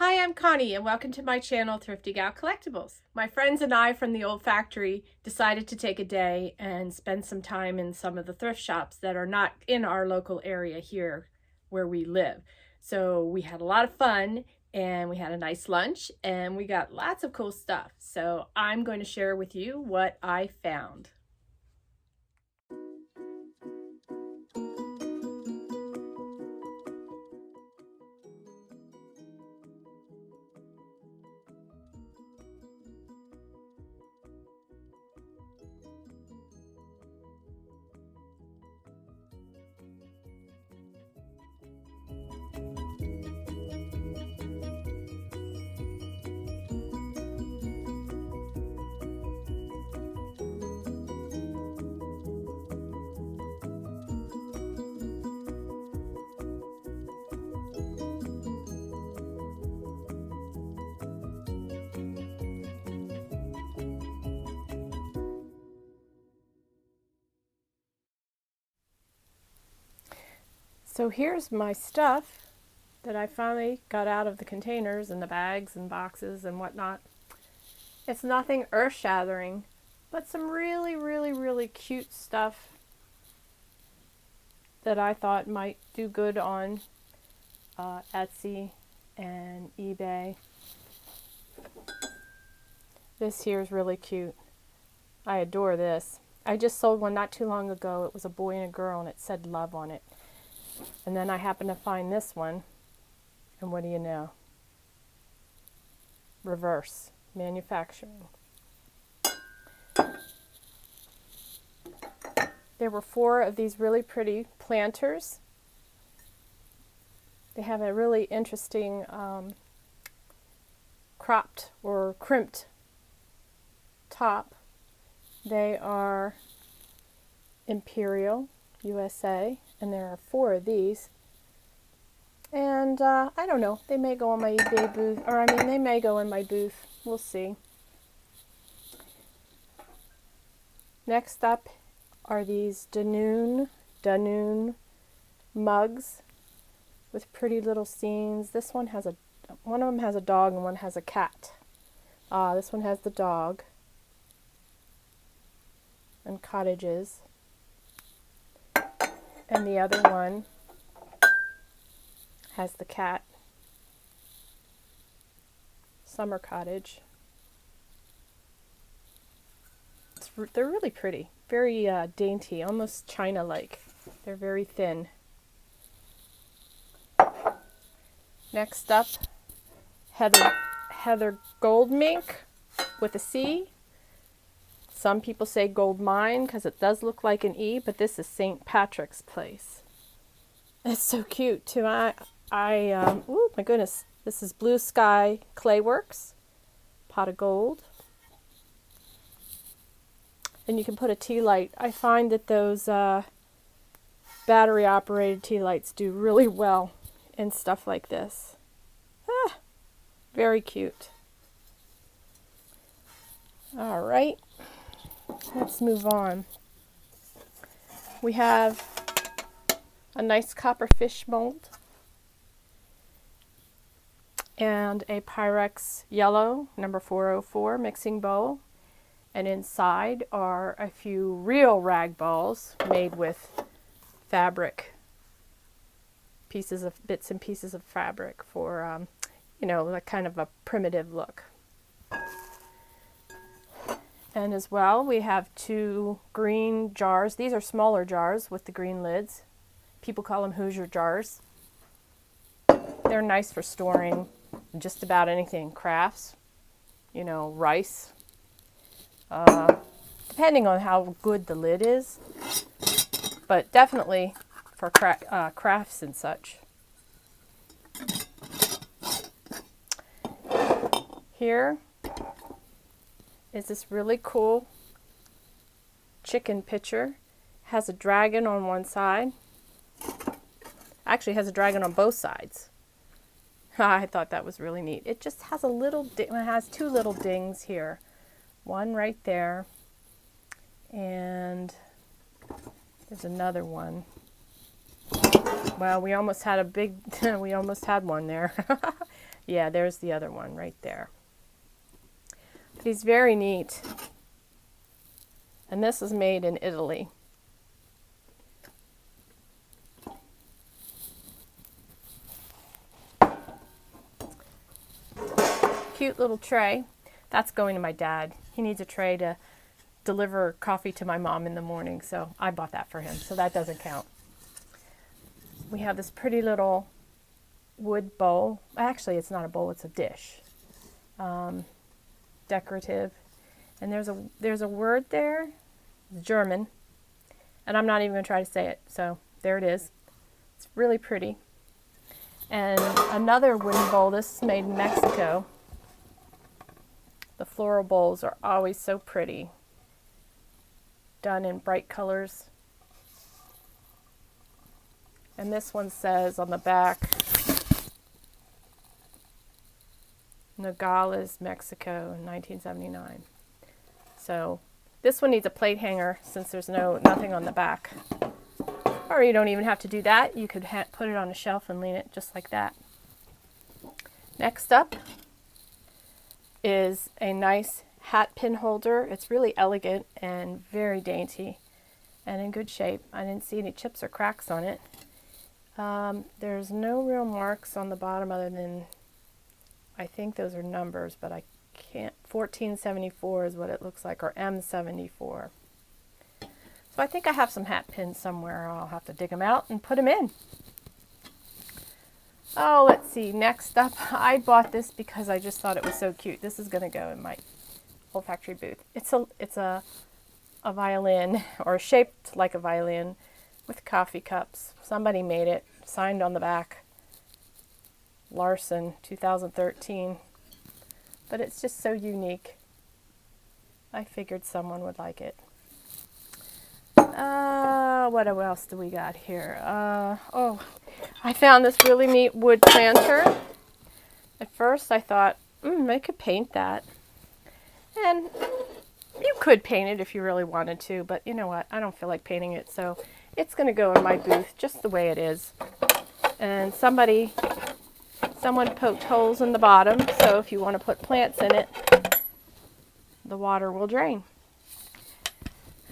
Hi, I'm Connie and welcome to my channel, Thrifty Gal Collectibles. My friends and I from the old factory decided to take a day and spend some time in some of the thrift shops that are not in our local area here where we live. So we had a lot of fun and we had a nice lunch and we got lots of cool stuff. So I'm going to share with you what I found. So here's my stuff that I finally got out of the containers and the bags and boxes and whatnot. It's nothing earth-shattering, but some really cute stuff that I thought might do good on Etsy and eBay. This here is really cute. I adore this. I just sold one not too long ago. It was a boy and a girl and it said love on it. And then I happened to find this one, and what do you know? Reverse manufacturing. There were 4 of these really pretty planters. They have a really interesting cropped or crimped top. They are Imperial USA, and there are 4 of these. And I don't know, they may go on my eBay booth, or they may go in my booth. We'll see. Next up are these Danone mugs with pretty little scenes. This one has one of them has a dog and one has a cat. This one has the dog and cottages. And the other one has the cat. Summer cottage. They're really pretty. Very dainty, almost china-like. They're very thin. Next up, Heather Gold Mink with a C. Some people say gold mine because it does look like an E, but this is St. Patrick's Place. It's so cute too. Oh my goodness, this is Blue Sky Clayworks, pot of gold. And you can put a tea light. I find that those battery operated tea lights do really well in stuff like this. Very cute. All right. Let's move on. We have a nice copper fish mold and a Pyrex yellow number 404 mixing bowl, and inside are a few real rag balls made with fabric, bits and pieces of fabric for like kind of a primitive look. And as well, we have 2 green jars. These are smaller jars with the green lids. People call them Hoosier jars. They're nice for storing just about anything. Crafts, rice. Depending on how good the lid is. But definitely for crafts and such. Here is this really cool chicken pitcher. Has a dragon on one side. Actually has a dragon on both sides. I thought that was really neat. It just has it has 2 little dings here. One right there. And there's another one. Well, we almost had we almost had one there. Yeah, there's the other one right there. But he's very neat. And this is made in Italy. Cute little tray. That's going to my dad. He needs a tray to deliver coffee to my mom in the morning, so I bought that for him, so that doesn't count. We have this pretty little wood bowl. Actually, it's not a bowl, it's a dish. Decorative. And there's a word there, German, and I'm not even going to try to say it, so there it is. It's really pretty. And another wooden bowl, this is made in Mexico. The floral bowls are always so pretty, done in bright colors. And this one says on the back, Nogales, Mexico, 1979. So this one needs a plate hanger since there's nothing on the back. Or you don't even have to do that. You could put it on a shelf and lean it just like that. Next up is a nice hat pin holder. It's really elegant and very dainty and in good shape. I didn't see any chips or cracks on it. There's no real marks on the bottom other than, I think those are numbers, but I can't, 1474 is what it looks like, or M74. So I think I have some hat pins somewhere. I'll have to dig them out and put them in. Oh, let's see. Next up, I bought this because I just thought it was so cute. This is going to go in my olfactory booth. It's a violin, or shaped like a violin, with coffee cups. Somebody made it, signed on the back. Larson, 2013. But it's just so unique. I figured someone would like it. What else do we got here? Oh, I found this really neat wood planter. At first I thought, I could paint that. And you could paint it if you really wanted to, but you know what? I don't feel like painting it, so it's going to go in my booth just the way it is. And someone poked holes in the bottom, so if you want to put plants in it, the water will drain.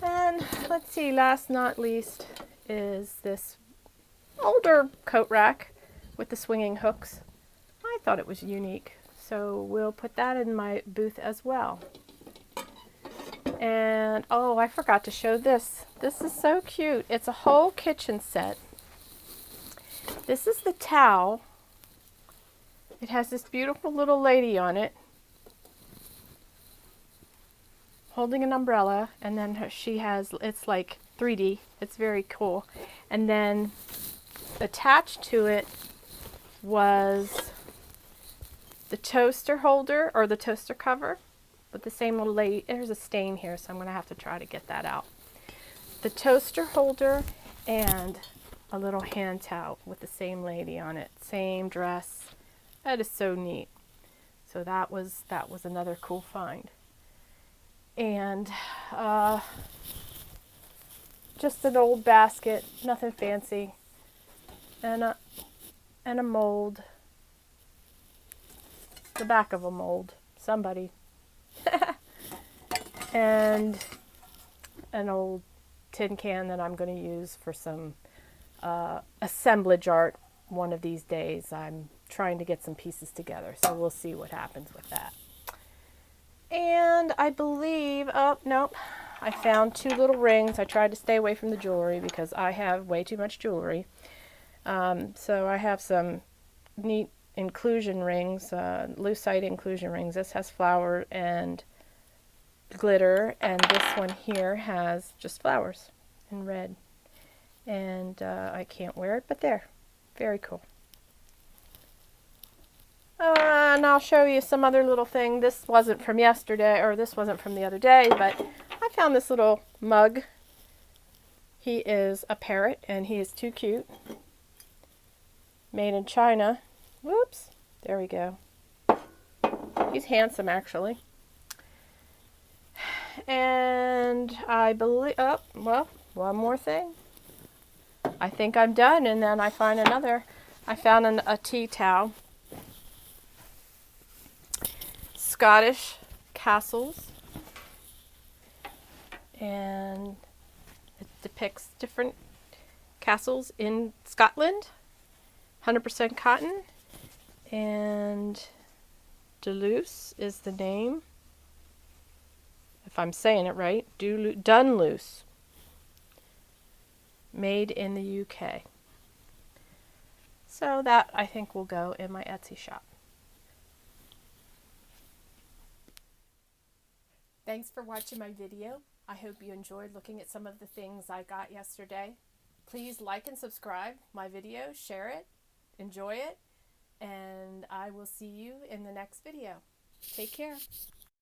And let's see, last not least is this older coat rack with the swinging hooks. I thought it was unique, so we'll put that in my booth as well. And oh, I forgot to show this. This is so cute. It's a whole kitchen set. This is the towel. It has this beautiful little lady on it holding an umbrella, and then it's like 3D. It's very cool. And then attached to it was the toaster holder, or the toaster cover, with the same little lady. There's a stain here, so I'm going to have to try to get that out. The toaster holder and a little hand towel with the same lady on it. Same dress. That is so neat. So that was another cool find. And just an old basket, nothing fancy, and a mold, the back of a mold, somebody, and an old tin can that I'm going to use for some assemblage art one of these days. I'm trying to get some pieces together, so we'll see what happens with that. And I believe, oh, nope, I found 2 little rings. I tried to stay away from the jewelry because I have way too much jewelry. So I have some neat inclusion rings, lucite inclusion rings. This has flower and glitter, and this one here has just flowers in red. And I can't wear it, but there. Very cool. And I'll show you some other little thing. This wasn't from yesterday, or this wasn't from the other day, but I found this little mug. He is a parrot, and he is too cute. Made in China. Whoops. There we go. He's handsome, actually. And I believe, oh, well, one more thing. I think I'm done, and then I find another. I found a tea towel. Scottish castles, and it depicts different castles in Scotland. 100% cotton, and Duluth is the name, if I'm saying it right. Dunluce, made in the UK. So that, I think, will go in my Etsy shop. Thanks for watching my video. I hope you enjoyed looking at some of the things I got yesterday. Please like and subscribe my video, share it, enjoy it, and I will see you in the next video. Take care.